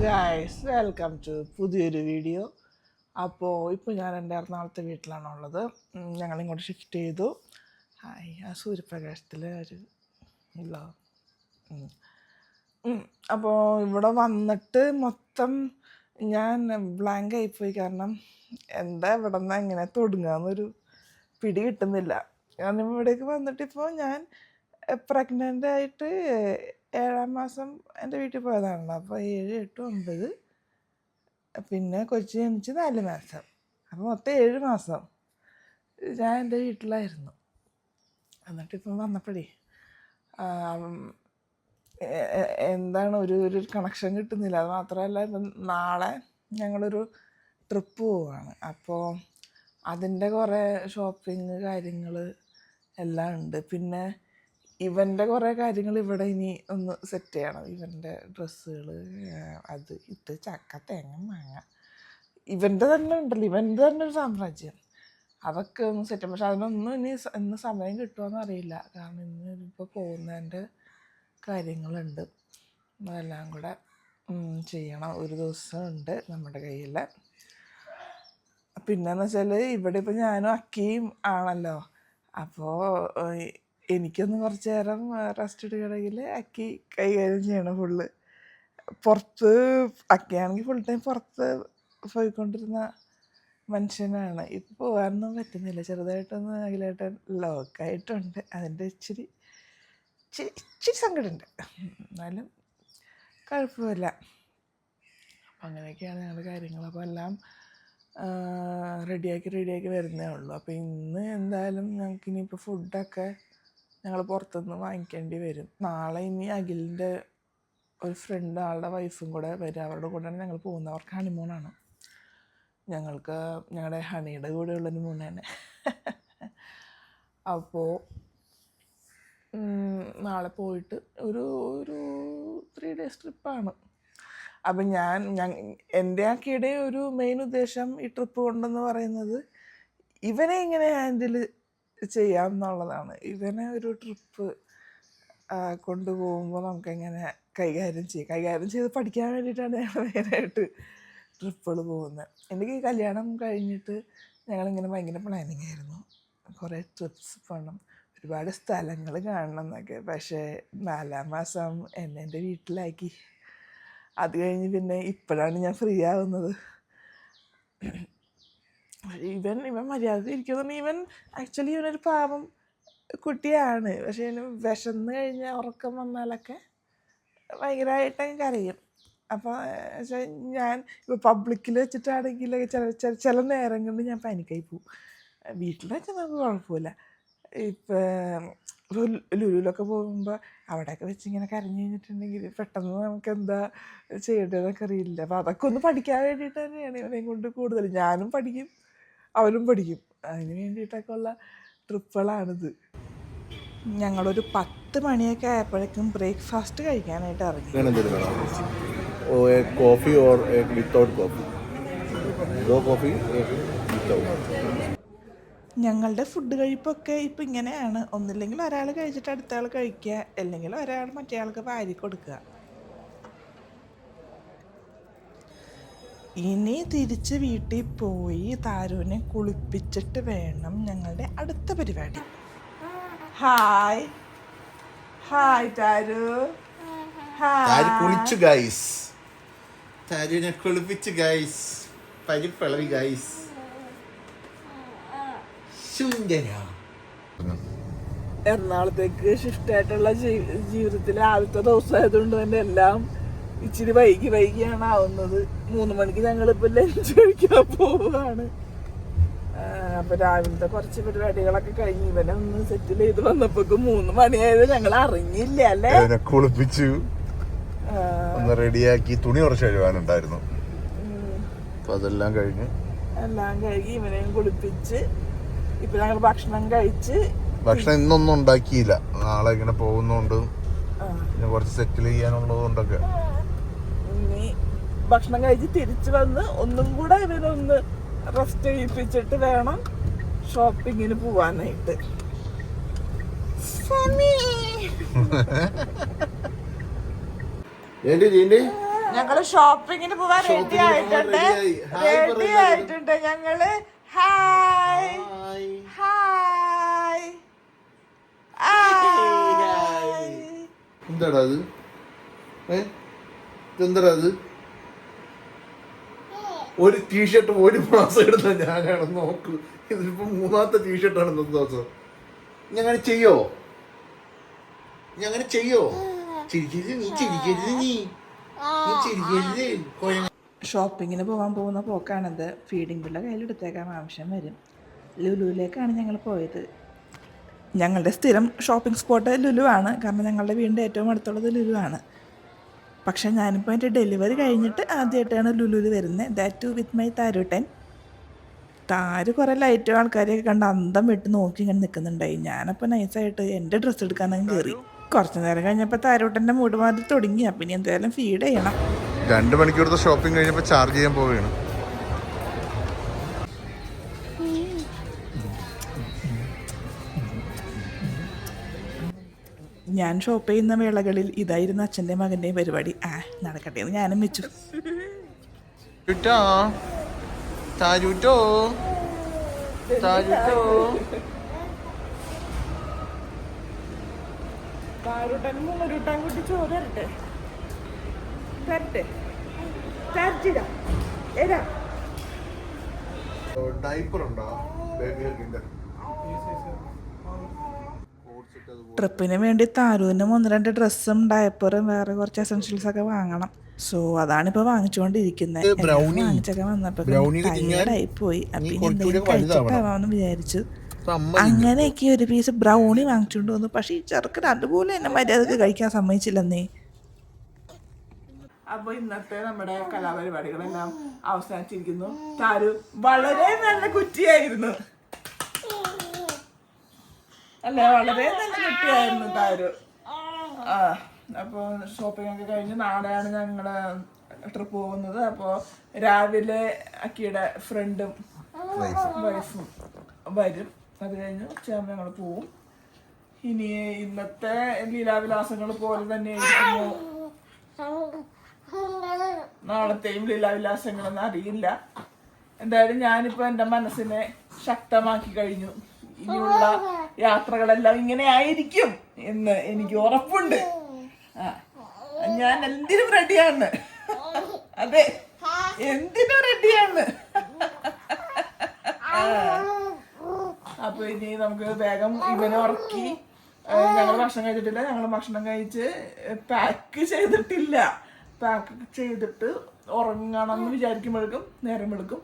Guys welcome to പുതിയൊരു video. അപ്പോൾ ഇപ്പോൾ ഞാൻ എൻ്റെ എറണാകുളത്തെ വീട്ടിലാണുള്ളത്. ഞങ്ങളിങ്ങോട്ട് ഷിഫ്റ്റ് ചെയ്തു. ഹായ്, ആ സൂര്യപ്രകാശത്തിൽ ഒരു ഇല്ലോ. അപ്പോൾ ഇവിടെ വന്നിട്ട് മൊത്തം ഞാൻ ബ്ലാങ്ക് ആയിപ്പോയി. കാരണം എന്താ ഇവിടെ നിന്ന് എങ്ങനെ തുടങ്ങാമെന്നൊരു പിടി കിട്ടുന്നില്ല. കാരണം ഇവിടേക്ക് വന്നിട്ടിപ്പോൾ ഞാൻ പ്രഗ്നൻ്റ് ആയിട്ട് 7-ാം മാസം എൻ്റെ വീട്ടിൽ പോയതാണല്ലോ. അപ്പോൾ 7, 8, 9, പിന്നെ കൊച്ചി ജനിച്ച് 4 മാസം. അപ്പോൾ മൊത്തം 7 മാസം ഞാൻ എൻ്റെ വീട്ടിലായിരുന്നു. എന്നിട്ടിപ്പം വന്നപ്പോഴേ എന്താണ് ഒരു കണക്ഷൻ കിട്ടുന്നില്ല. അത് മാത്രമല്ല, ഇപ്പം നാളെ ഞങ്ങളൊരു ട്രിപ്പ് പോവുകയാണ്. അപ്പോൾ അതിൻ്റെ കുറേ ഷോപ്പിങ് കാര്യങ്ങൾ എല്ലാം ഉണ്ട്. പിന്നെ ഇവൻ്റെ കുറേ കാര്യങ്ങൾ ഇവിടെ ഇനി ഒന്ന് സെറ്റ് ചെയ്യണം. ഇവൻ്റെ ഡ്രസ്സുകൾ, അത് ഇത്, ചക്ക, തേങ്ങ, മാങ്ങ, ഇവൻ്റെ തന്നെ ഉണ്ടല്ലോ, ഇവൻ്റെ തന്നെ ഒരു സാമ്രാജ്യം. അതൊക്കെ ഒന്ന് സെറ്റ് ചെയ്യും. പക്ഷെ അതിനൊന്നും ഇന്ന് സമയം കിട്ടുമോയെന്ന് അറിയില്ല. കാരണം ഇന്ന് ഇപ്പോൾ പോകുന്നതിൻ്റെ കാര്യങ്ങളുണ്ട്. അതെല്ലാം കൂടെ ചെയ്യണം. ഒരു ദിവസം ഉണ്ട് നമ്മുടെ കയ്യിൽ. പിന്നെയെന്ന് വെച്ചാൽ ഇവിടെ ഇപ്പോൾ ഞാനും അക്കിയും ആണല്ലോ. അപ്പോൾ എനിക്കൊന്ന് കുറച്ച് നേരം റെസ്റ്റ് എടുക്കണമെങ്കിൽ അക്കി കൈകാര്യം ചെയ്യണം ഫുള്ള്. പുറത്ത് അക്കിയാണെങ്കിൽ ഫുൾ ടൈം പുറത്ത് പോയിക്കൊണ്ടിരുന്ന മനുഷ്യനാണ്. ഇപ്പോൾ പോകാനൊന്നും പറ്റുന്നില്ല. ചെറുതായിട്ടൊന്ന് അഖിലേട്ടൻ ലോക്കായിട്ടുണ്ട്. അതിൻ്റെ ഇച്ചിരി സങ്കടമുണ്ട്. എന്നാലും കുഴപ്പമില്ല. അപ്പം അങ്ങനെയൊക്കെയാണ് ഞങ്ങളുടെ കാര്യങ്ങൾ. അപ്പോൾ എല്ലാം റെഡിയാക്കി വരുന്നേ ഉള്ളൂ. അപ്പോൾ ഇന്ന് എന്തായാലും ഞങ്ങൾക്ക് ഇനിയിപ്പോൾ ഫുഡൊക്കെ ഞങ്ങൾ പുറത്തുനിന്ന് വാങ്ങിക്കേണ്ടി വരും. നാളെ ഇനി അഖിലിൻ്റെ ഒരു ഫ്രണ്ട്, ആളുടെ വൈഫും കൂടെ വരും. അവരുടെ കൂടെയാണ് ഞങ്ങൾ പോകുന്നത്. അവർക്ക് ഹണിമൂണാണ്. ഞങ്ങൾക്ക് ഞങ്ങളുടെ ഹണിയുടെ കൂടെയുള്ള ഹണിമൂണാണ്. അപ്പോൾ നാളെ പോയിട്ട് ഒരു 3 ഡേയ്സ് ട്രിപ്പാണ്. അപ്പം എൻ്റെ ആക്കിയുടെ ഒരു മെയിൻ ഉദ്ദേശം ഈ ട്രിപ്പ് കൊണ്ടെന്ന് പറയുന്നത് ഇവനെ ഇങ്ങനെ ഹാൻഡിൽ ചെയ്യാം എന്നുള്ളതാണ്. ഇവനെ ഒരു ട്രിപ്പ് കൊണ്ടുപോകുമ്പോൾ നമുക്കെങ്ങനെ കൈകാര്യം ചെയ്ത് പഠിക്കാൻ വേണ്ടിയിട്ടാണ് ഞങ്ങൾ മെയിനായിട്ട് ട്രിപ്പുകൾ പോകുന്നത്. എനിക്ക് കല്യാണം കഴിഞ്ഞിട്ട് ഞങ്ങളിങ്ങനെ ഭയങ്കര പ്ലാനിങ് ആയിരുന്നു. കുറേ ട്രിപ്സ് പോകണം, ഒരുപാട് സ്ഥലങ്ങൾ കാണണം എന്നൊക്കെ. പക്ഷേ 4-ാം മാസം എന്നെ എൻ്റെ വീട്ടിലാക്കി. അത് കഴിഞ്ഞ് പിന്നെ ഇപ്പോഴാണ് ഞാൻ ഫ്രീ ആവുന്നത്. ഇവൻ മര്യാദ ഇരിക്കുന്നു. ഇവൻ ആക്ച്വലി ഇവനൊരു പാവം കുട്ടിയാണ്. പക്ഷേ ഇവന് വിശന്ന് കഴിഞ്ഞാൽ ഉറക്കം വന്നാലൊക്കെ ഭയങ്കരമായിട്ട് കരയും. അപ്പോൾ ഞാൻ ഇപ്പോൾ പബ്ലിക്കിൽ വെച്ചിട്ടാണെങ്കിൽ ചില നേരങ്ങളിൽ ഞാൻ പാനിക്കായി പോവും. വീട്ടിൽ വെച്ചാൽ നമുക്ക് കുഴപ്പമില്ല. ഇപ്പം ലുലുവിലൊക്കെ പോകുമ്പോൾ അവിടെയൊക്കെ വെച്ച് ഇങ്ങനെ കരഞ്ഞു കഴിഞ്ഞിട്ടുണ്ടെങ്കിൽ പെട്ടെന്ന് നമുക്ക് എന്താ ചെയ്യേണ്ടതെന്നൊക്കെ അറിയില്ല. അപ്പോൾ അതൊക്കെ ഒന്ന് പഠിക്കാൻ വേണ്ടിയിട്ട് തന്നെയാണ് ഇവനെയും കൊണ്ട് കൂടുതൽ. ഞാനും പഠിക്കും, അവനും പഠിക്കും. അതിന് വേണ്ടിയിട്ടൊക്കെ ഉള്ള ട്രിപ്പുകളാണിത്. ഞങ്ങളൊരു 10 മണിയൊക്കെ ആയപ്പോഴേക്കും ബ്രേക്ക്ഫാസ്റ്റ് കഴിക്കാനായിട്ട് ഇറങ്ങി. Coffee or without coffee? Coffee ഞങ്ങളുടെ ഫുഡ് കഴിപ്പൊക്കെ ഇപ്പം ഇങ്ങനെയാണ്. ഒന്നില്ലെങ്കിൽ ഒരാൾ കഴിച്ചിട്ട് അടുത്ത ആൾ കഴിക്കുക, അല്ലെങ്കിൽ ഒരാൾ മറ്റേ ആൾക്ക് വാരി കൊടുക്കുക. ഇനി തിരിച്ച് വീട്ടിൽ പോയി താരുവിനെ കുളിപ്പിച്ചിട്ട് വേണം ഞങ്ങളുടെ അടുത്ത പരിപാടി. ഹായ് താരു. കുളിച്ചു ഗൈസ്, താരുവിനെ കുളിപ്പിച്ചു ഗൈസ്, പരിപ്പിളവി ഗൈസ്. എറണാകുളത്തേക്ക് ഷിഫ്റ്റ് ആയിട്ടുള്ള ജീവിതത്തിലെ ആദ്യത്തെ ദിവസമായതുകൊണ്ട് തന്നെ എല്ലാം ഇച്ചിരി വൈകിയാണ് ആവുന്നത്. 3 മണിക്ക് ഞങ്ങളിപ്പോൾ ലഞ്ച് കഴിക്കാൻ പോവുകയാണ്. അപ്പോൾ രാവിലത്തെ കുറച്ച് പരിപാടികളൊക്കെ കഴിഞ്ഞ് ഇവനെ ഒന്ന് സെറ്റിൽ ചെയ്ത് വന്നപ്പോഴേക്കും 3 മണിയായത് ഞങ്ങൾ അറിഞ്ഞില്ല അല്ലേ. കുളിപ്പിച്ചു, ഒന്ന് റെഡിയാക്കി, തുണി കുറച്ച് കഴുകാനുണ്ടായിരുന്നു. അപ്പോൾ അതെല്ലാം കഴിഞ്ഞ് ഇവനെയും കുളിപ്പിച്ച് ഇപ്പൊ ഞങ്ങൾ ഭക്ഷണം ഇന്നൊന്നും ഉണ്ടാക്കിയില്ല. നാളെ ഇങ്ങനെ പോകുന്നോണ്ട് പിന്നെ കുറച്ച് സെറ്റിൽ ചെയ്യാനുള്ളത് കൊണ്ടൊക്കെ ഇനി ഭക്ഷണം കഴിച്ച് തിരിച്ചു വന്ന് ഒന്നും കൂടെ ഇവനൊന്ന് റെസ്റ്റ് ചെയ്യിപ്പിച്ചിട്ട് വേണം ഷോപ്പിങ്ങിന് പോവാനായിട്ട്. ഞങ്ങള് ഷോപ്പിങ്ങിന് പോവാൻ റെഡി ആയിട്ടുണ്ട്. റെഡി ആയിട്ടുണ്ട് ഞങ്ങള്. Hi hi. എന്താടാ അത്? എന്താടാ അത്? ഒരു ടീഷർട്ട് ഒരു മാസം എടുത്ത ഞാനാണ് നോക്ക്. ഇതിപ്പോ മൂന്നാമത്തെ ടീഷർട്ടാണ് ഇന്നത്തെ ദിവസം. ഞങ്ങനെ ചെയ്യോ? ഞങ്ങനെ ചെയ്യോ? ചിരിക്കരുത് നീ, ചിരിക്കരുത് നീ ചിരിക്കരുത്. ഷോപ്പിങ്ങിന് പോകാൻ പോകുന്ന പോക്കാണിത്. ഫീഡിംഗ് പിള്ള കയ്യിലെടുത്തേക്കാൻ ആവശ്യം വരും. ലുലുവിലേക്കാണ് ഞങ്ങൾ പോയത്. ഞങ്ങളുടെ സ്ഥിരം ഷോപ്പിംഗ് സ്പോട്ട് ലുലു ആണ്. കാരണം ഞങ്ങളുടെ വീടിൻ്റെ ഏറ്റവും അടുത്തുള്ളത് ലുലു ആണ്. പക്ഷേ ഞാനിപ്പോൾ എൻ്റെ ഡെലിവറി കഴിഞ്ഞിട്ട് ആദ്യമായിട്ടാണ് ലുലുവിൽ വരുന്നത്. ദാറ്റ് ടു വിത്ത് മൈ താരൂട്ടൻ. താര് കുറേ ലൈറ്റും ആൾക്കാരെയൊക്കെ കണ്ട് അന്തം വിട്ട് നോക്കി ഇങ്ങനെ നിൽക്കുന്നുണ്ടായി. ഞാനപ്പോൾ നൈസായിട്ട് എൻ്റെ ഡ്രസ്സ് എടുക്കാനങ്ങ് കയറി. കുറച്ച് നേരം കഴിഞ്ഞപ്പോൾ താരൂട്ടൻ്റെ മൂട് മാറി തുടങ്ങി. അപ്പം ഇനി എന്തായാലും ഫീഡ് ചെയ്യണം. 2 മണിക്കൂറത്തെ ഷോപ്പിംഗ് കഴിഞ്ഞപ്പോൾ ചാർജ് ചെയ്യാൻ പോവുകയാണ്. ഞാൻ ഷോപ്പ് ചെയ്യുന്ന വേളകളിൽ ഇതായിരുന്നു അച്ഛൻ്റെ മകൻ്റെയും പരിപാടി. നടക്കട്ടെ എന്ന് ഞാനും വെച്ചു. ഡൈപ്പർ ഉണ്ടോ? ട്രിപ്പിന് വേണ്ടി താരൂനും 1-2 ഡ്രസ്സും ഡയപ്പറും വേറെ കുറച്ച് എസെൻഷ്യൽസൊക്കെ വാങ്ങണം. സോ അതാണിപ്പോൾ വാങ്ങിച്ചുകൊണ്ടിരിക്കുന്നത്. വാങ്ങിച്ചൊക്കെ വന്നപ്പോൾ ടയേർഡായി പോയി. അപ്പം ഇനി എന്തെങ്കിലും കഴിച്ചിട്ടാവാമെന്ന് വിചാരിച്ചു. അങ്ങനെയൊക്കെ ഒരു പീസ് ബ്രൗണി വാങ്ങിച്ചുകൊണ്ട് വന്നു. പക്ഷേ ഈ ചെറുക്കൻ അതുപോലെ തന്നെ മര്യാദക്ക് കഴിക്കാൻ സമ്മതിച്ചില്ലെന്നേ. അപ്പോൾ ഇന്നത്തെ നമ്മുടെ കലാപരിപാടികളെല്ലാം അവസാനിച്ചിരിക്കുന്നു. താരു വളരെ നല്ല കുറ്റിയായിരുന്നു അല്ലേ? വളരെ നല്ല കുട്ടിയായിരുന്നു താരു. അപ്പോൾ ഷോപ്പിംഗ് ഒക്കെ കഴിഞ്ഞ് നാളെയാണ് ഞങ്ങൾ ട്രിപ്പ് പോകുന്നത്. അപ്പോൾ രാവിലെ അക്കിയുടെ ഫ്രണ്ടും വൈഫും വരും. അത് കഴിഞ്ഞ് ഉച്ചയാകുമ്പോൾ ഞങ്ങൾ പോവും. ഇനി ഇന്നത്തെ ലീലാവിലാസങ്ങൾ പോലെ തന്നെ ആയിരിക്കുമോ നാളത്തെയും ലീലാവിലാസങ്ങളൊന്നും അറിയില്ല. എന്തായാലും ഞാനിപ്പോൾ എൻ്റെ മനസ്സിനെ ശക്തമാക്കി കഴിഞ്ഞു. ഇനിയുള്ള യാത്രകളെല്ലാം ഇങ്ങനെ ആയിരിക്കും എന്ന് എനിക്ക് ഉറപ്പുണ്ട്. ഞാൻ എന്തിനും റെഡിയാണ്. അതെ, എന്തിനും റെഡിയാണ്. അപ്പൊ ഇനി നമുക്ക് വേഗം ഇവനെ ഉറക്കി. ഞങ്ങൾ ഭക്ഷണം കഴിച്ചിട്ടില്ല. ഞങ്ങൾ ഭക്ഷണം കഴിച്ച് പാക്ക് ചെയ്തിട്ടില്ല. പാക്ക് ചെയ്തിട്ട് ഉറങ്ങണം എന്ന് വിചാരിക്കുമ്പോഴേക്കും നേരം വെളുക്കും.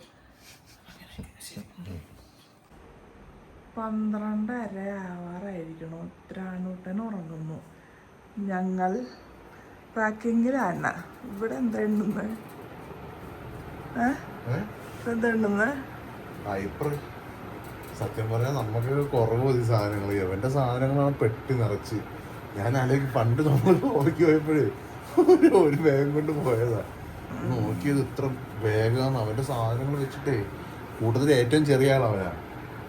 12:30 ആവാറായിരിക്കണു. ത്രാണൂട്ടൻ ഉറങ്ങുന്നു. ഞങ്ങൾ പാക്കിങ്ങിലാണ്. ഇവിടെ എന്താ എണ്ണുന്നത്? എന്താ എണ്ണുന്നത്? സത്യം പറഞ്ഞാൽ നമുക്ക് കുറവ് മതി സാധനങ്ങൾ. എവന്റെ സാധനങ്ങളാണ് പെട്ടി നിറച്ച്. ഞാൻ അല്ലെങ്കിൽ പണ്ട് നമ്മൾ നോക്കി പോയപ്പോഴേ ഒരു ബാഗ് കൊണ്ട് പോയതാ. നോക്കിയത് ഇത്ര ബാഗാണ്. അവന്റെ സാധനങ്ങൾ വെച്ചിട്ടേ കൂടുതൽ ഏറ്റവും ചെറിയ ആളവനാ.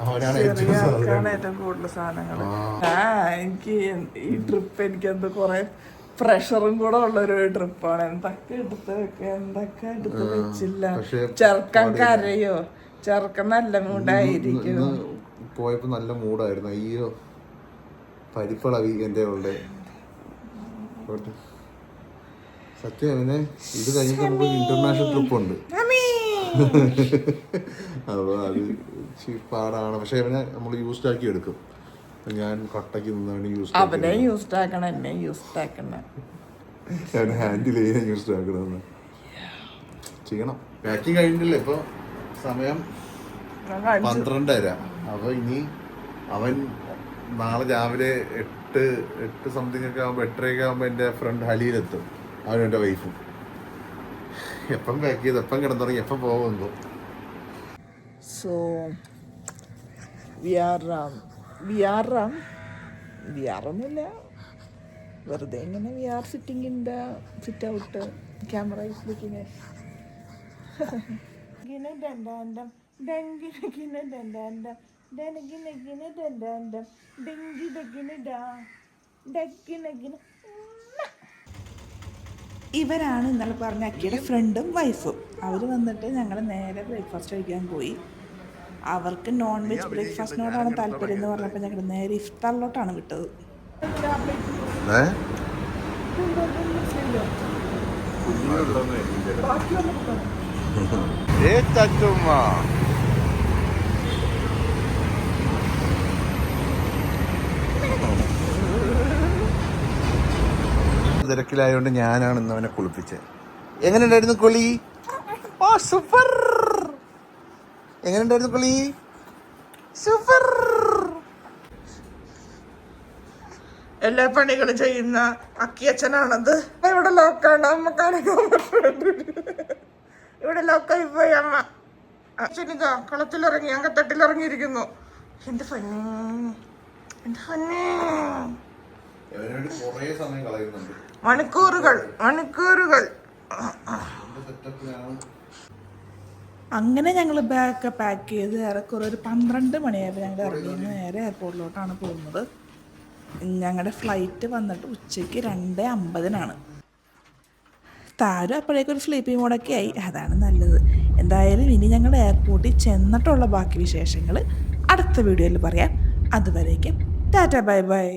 അവനാണ് ഏറ്റവും കൂടുതൽ സാധനങ്ങൾ. എനിക്ക് ഈ ട്രിപ്പ് എനിക്ക് എന്തോ കുറെ പ്രഷറും കൂടെ ഉള്ളൊരു ട്രിപ്പാണ്. എന്തൊക്കെ എടുത്ത് വെക്കുക, എന്തൊക്കെ എടുത്ത് വെച്ചില്ല. ചെറുക്കൻ കരയോ? ചെറുക്കൻ നല്ല മൂടായിരിക്കും. പോയപ്പോ നല്ല മൂടായിരുന്നു. അയ്യോ പരിപ്പളവി എന്റെ ഉള്ളേ. സത്യം അവനെ ഇത് കഴിഞ്ഞിട്ട് നമുക്ക് ഇന്റർനാഷണൽ ട്രിപ്പ് ഉണ്ട്. അപ്പൊ അത് പാടാണ്. പക്ഷെ അവനെ നമ്മൾ യൂസ്ഡ് ആക്കി എടുക്കും. ഞാൻ കട്ടക്ക് നിന്നാണ് അവനെ യൂസ്ഡ് ആക്കണം, എന്നെ യൂസ്ഡ് ആക്കണം, അവനെ ഹാൻഡിൽ ചെയ്യാൻ യൂസ്ഡ് ആക്കണമെന്ന് ചെയ്യണം. പാക്കിങ് കഴിഞ്ഞിട്ടില്ല. ഇപ്പൊ സമയം 12:30. അപ്പൊ ഇനി അവൻ നാളെ രാവിലെ 8 സംതിങ് ഒക്കെ ആകുമ്പോ 8:30 ആകുമ്പോ എന്റെ ഫ്രണ്ട് ഹലിയിലെത്തും. അവനും എന്റെ വൈഫും. എപ്പം പാക്ക് ചെയ്ത് എപ്പം കിടന്നുറങ്ങി എപ്പം പോകുന്നു. സോ ഒന്നുമില്ല, വെറുതെ ഇങ്ങനെ we are sitting in the sit out. Camera is looking ഇവരാണ് ഇന്നലെ പറഞ്ഞ അക്കിയുടെ ഫ്രണ്ടും വൈഫും. അവർ വന്നിട്ട് ഞങ്ങൾ നേരെ ബ്രേക്ക്ഫാസ്റ്റ് കഴിക്കാൻ പോയി. അവർക്ക് നോൺ വെജ് ബ്രേക്ക്ഫാസ്റ്റിനോടാണ് താല്പര്യം എന്ന് പറഞ്ഞപ്പോൾ ഞങ്ങൾ നേരെ ഇഫ്താറിലോട്ടാണ് വിട്ടത്. തിരക്കിലായോണ്ട് ഞാനാണ് ഇന്ന് അവനെ കുളിപ്പിച്ചത്. എങ്ങനെ ഉണ്ടായിരുന്നു കുളി? ഓ സൂപ്പർ. എങ്ങനെ ഉണ്ടായിരുന്നു കുളി? സൂപ്പർ. എല്ലാ പണികളും ചെയ്യുന്ന അക്കിയച്ഛനാണത്. ഇവിടെ ലോക്കാണ്, അമ്മക്കാണെങ്കിൽ ഇവിടെ ലോക്കായി പോയി അമ്മ. അച്ഛനിതാ കളത്തിലിറങ്ങി അങ്കത്തട്ടിലിറങ്ങിയിരിക്കുന്നു. എന്റെ ഫന്നേ, എന്റെ ഫന്നേ. മണിക്കൂറുകൾ മണിക്കൂറുകൾ. അങ്ങനെ ഞങ്ങൾ ബാഗൊക്കെ പാക്ക് ചെയ്ത് ഏറെക്കുറെ ഒരു 12 മണിയായപ്പോൾ ഞങ്ങൾ ഇറങ്ങി നേരെ എയർപോർട്ടിലോട്ടാണ് പോകുന്നത്. ഞങ്ങളുടെ ഫ്ലൈറ്റ് വന്നിട്ട് ഉച്ചയ്ക്ക് 2:50 താരം അപ്പോഴേക്കൊരു സ്ലീപ്പിംഗ് മോഡൊക്കെ ആയി. അതാണ് നല്ലത്. എന്തായാലും ഇനി ഞങ്ങൾ എയർപോർട്ടിൽ ചെന്നിട്ടുള്ള ബാക്കി വിശേഷങ്ങൾ അടുത്ത വീഡിയോയിൽ പറയാം. അതുവരേക്കും ടാറ്റ ബൈ ബൈ.